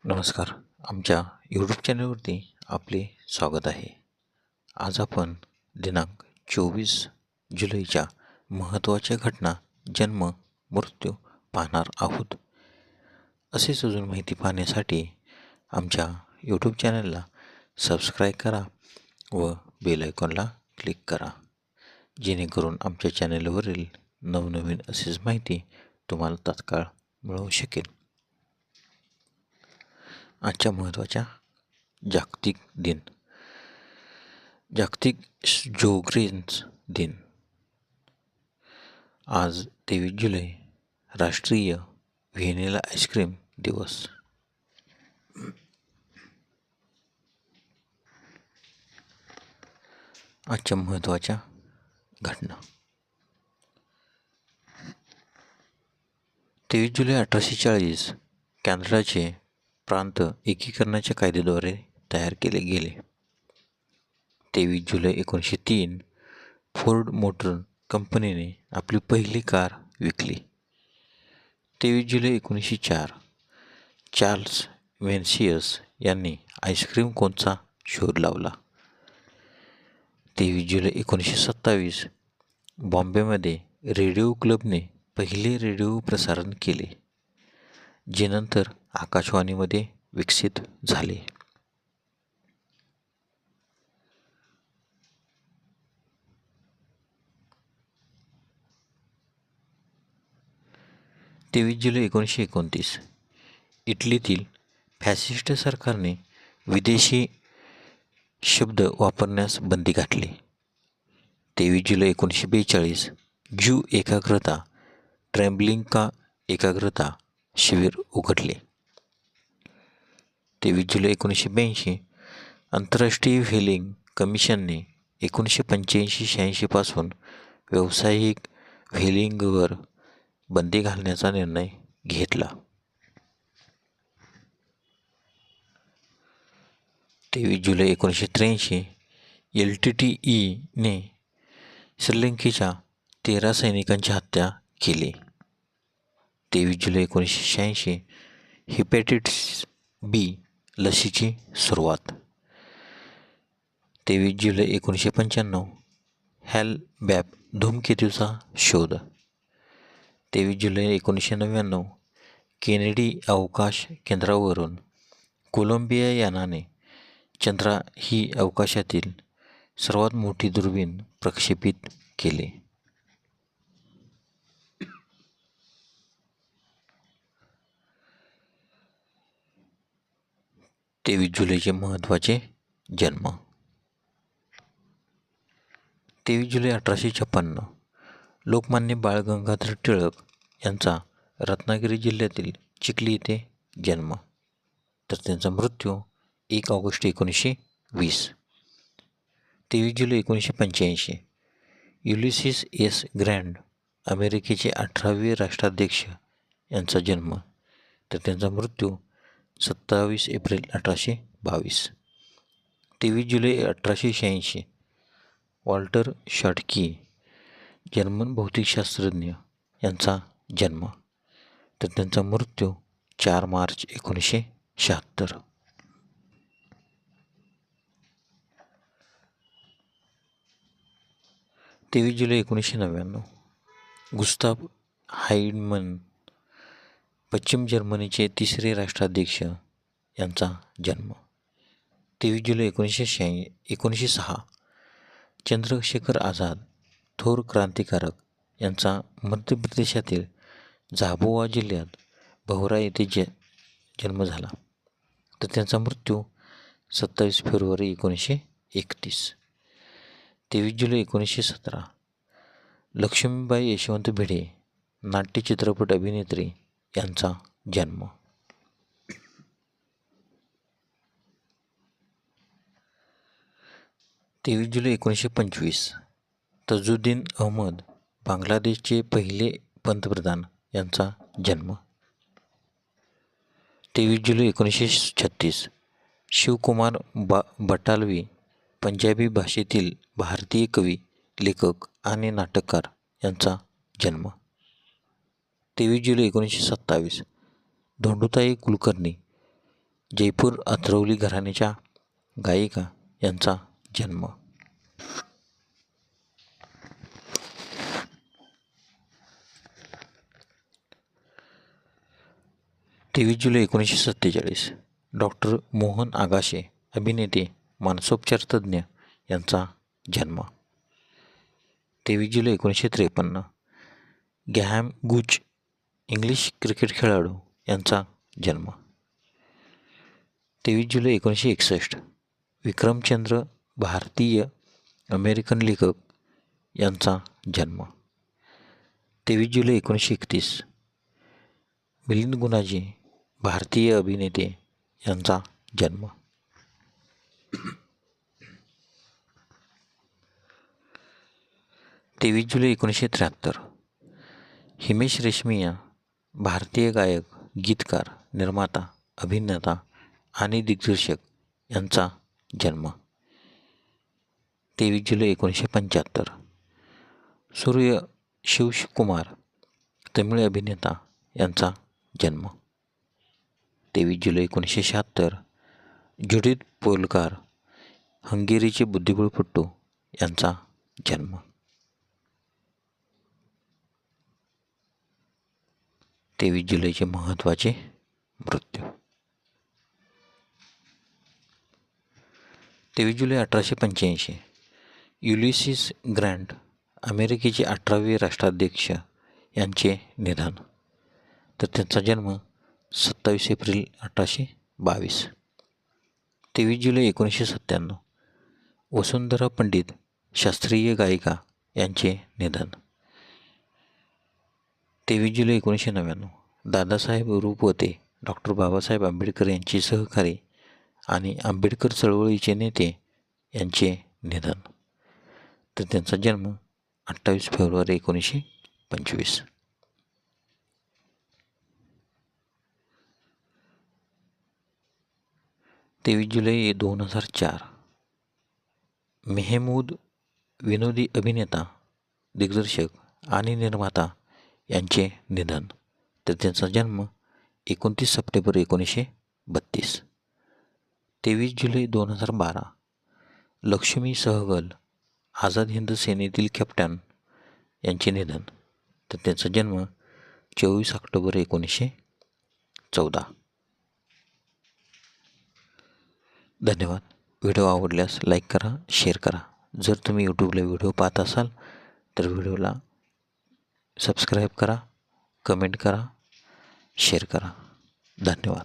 नमस्कार. आमच्या यूट्यूब चॅनलवरती आपले स्वागत आहे. आज आपण दिनांक 24 जुलैच्या महत्त्वाच्या घटना, जन्म, मृत्यू पाहणार आहोत. असेच अजून माहिती पाहण्यासाठी आमच्या यूट्यूब चॅनलला सबस्क्राईब करा व बेल आयकॉनला क्लिक करा, जेणेकरून आमच्या चॅनलवरील नवनवीन अशीच माहिती तुम्हाला तात्काळ मिळू शकेल. आजच्या महत्त्वाच्या जागतिक दिन. जागतिक जोग्रेन्स दिन. आज 23 जुलै राष्ट्रीय व्हॅनिला आईस्क्रीम दिवस. आजच्या महत्त्वाच्या घटना. 23 जुलै 1840 कॅनडाचे प्रांत एकीकरणाच्या कायद्याद्वारे तयार केले गेले. 23 जुलै 1903 फोर्ड मोटर कंपनीने आपली पहिली कार विकली. 23 जुलै 1904 चार्ल्स व्हेन्सियस यांनी आईस्क्रीम कोनचा शोध लावला. 23 जुलै 1927 बॉम्बेमध्ये रेडिओ क्लबने पहिले रेडिओ प्रसारण केले, जे नंतर आकाशवाणीमध्ये विकसित झाले. 23 जुलै 1929 इटलीतील फॅसिस्ट सरकारने विदेशी शब्द वापरण्यास बंदी घातली. 23 जुलै 1942 ज्यू एकाग्रता ट्रेम्ब्लिंका एकाग्रता शिबिर उघडले. 23 जुलै 1982 आंतरराष्ट्रीय व्हेलिंग कमिशनने 1985-86 पासून व्यावसायिक व्हेलिंगवर बंदी घालण्याचा निर्णय घेतला. 23 जुलै 1983 LTTEने श्रीलंकेच्या 13 सैनिकांची हत्या केली. 23 जुलै 1986 हेपॅटायटिस बी लसीची सुरुवात. 23 जुलै 1995 हॅल-बॅप धूमकेतूचा शोध. 23 जुलै 1999 केनेडी अवकाश केंद्रावरून कोलंबिया यानाने चंद्रा ही अवकाशातील सर्वात मोठी दुर्बीण प्रक्षेपित केली. 23 जुलैचे महत्त्वाचे जन्म. 23 जुलै 1856 लोकमान्य बाळ गंगाधर टिळक यांचा रत्नागिरी जिल्ह्यातील चिखली येथे जन्म, तर त्यांचा मृत्यू 1 ऑगस्ट 1920. 23 जुलै 1985 युलिसिस एस ग्रँट अमेरिकेचे 18वे राष्ट्राध्यक्ष यांचा जन्म, तर त्यांचा मृत्यू 27 एप्रिल 1822. 23 जुलै 1886 वॉल्टर शॉटकी जर्मन भौतिकशास्त्रज्ञ यांचा जन्म, तर त्यांचा मृत्यू 4 मार्च 1976. 23 जुलै 1999 गुस्ताव हाइंडमन पश्चिम जर्मनीचे 3रे राष्ट्राध्यक्ष यांचा जन्म. 23 जुलै 1906 चंद्रशेखर आझाद थोर क्रांतिकारक यांचा मध्य प्रदेशातील झाबुआ जिल्ह्यात भौरा येथे जन्म झाला, तर त्यांचा मृत्यू 27 फेब्रुवारी 1931. 23 जुलै 1917 लक्ष्मीबाई यशवंत भिडे नाट्य चित्रपट अभिनेत्री यांचा जन्म. 23 जुलै 1925 तजुद्दीन अहमद बांगलादेशचे पहिले पंतप्रधान यांचा जन्म. 23 जुलै 1936 शिवकुमार बटालवी पंजाबी भाषेतील भारतीय कवी, लेखक आणि नाटककार यांचा जन्म. 23 जुलै 1927 धोंडूताई कुलकर्णी जयपूर अत्रौली घराण्याच्या गायिका यांचा जन्म. 23 जुलै 1947 डॉक्टर मोहन आगाशे अभिनेते मानसोपचारतज्ञ यांचा जन्म. 23 जुलै 1953 ग्रॅहम गुच इंग्लिश क्रिकेट खेळाडू यांचा जन्म. 23 जुलै 1961 विक्रमचंद्र भारतीय अमेरिकन लेखक यांचा जन्म. 23 जुलै 1931 मिलिंद गुणाजी भारतीय अभिनेते यांचा जन्म. 23 जुलै 1973 हिमेश रेशमिया भारतीय गायक, गीतकार, निर्माता, अभिनेता आणि दिग्दर्शक यांचा जन्म. 23 जुलै 1975 सूर्य शिवकुमार तमिळ अभिनेता यांचा जन्म. 23 जुलै 1976 जुडिथ पोलकार हंगेरीचे बुद्धिबळपटू यांचा जन्म. 23 जुलैचे महत्त्वाचे मृत्यू. 23 जुलै 1885 युलिसिस ग्रँट अमेरिकेचे 18वे राष्ट्राध्यक्ष यांचे निधन. तर त्यांचा जन्म 27 एप्रिल 1822. 23 जुलै 1997 वसुंधरा पंडित शास्त्रीय गायिका यांचे निधन. 23 जुलै 1999 दादासाहेब रुपवते डॉक्टर बाबासाहेब आंबेडकर यांचे सहकारी आणि आंबेडकर चळवळीचे नेते यांचे निधन. तर त्यांचा जन्म 28 फेब्रुवारी 1925. 23 जुलै 2004 मेहमूद विनोदी अभिनेता, दिग्दर्शक आणि निर्माता यांचे निधन. तर त्यांचा जन्म 29 सप्टेंबर 1932. 23 जुलै 2012 लक्ष्मी सहगल आझाद हिंद सेनेतील कॅप्टन यांचे निधन. तर त्यांचा जन्म 24 ऑक्टोबर 1914. धन्यवाद. व्हिडिओ आवडल्यास लाईक करा, शेअर करा. जर तुम्ही यूट्यूबला व्हिडिओ पाहत असाल तर व्हिडिओला सबस्क्राईब करा, कमेंट करा, शेअर करा. धन्यवाद.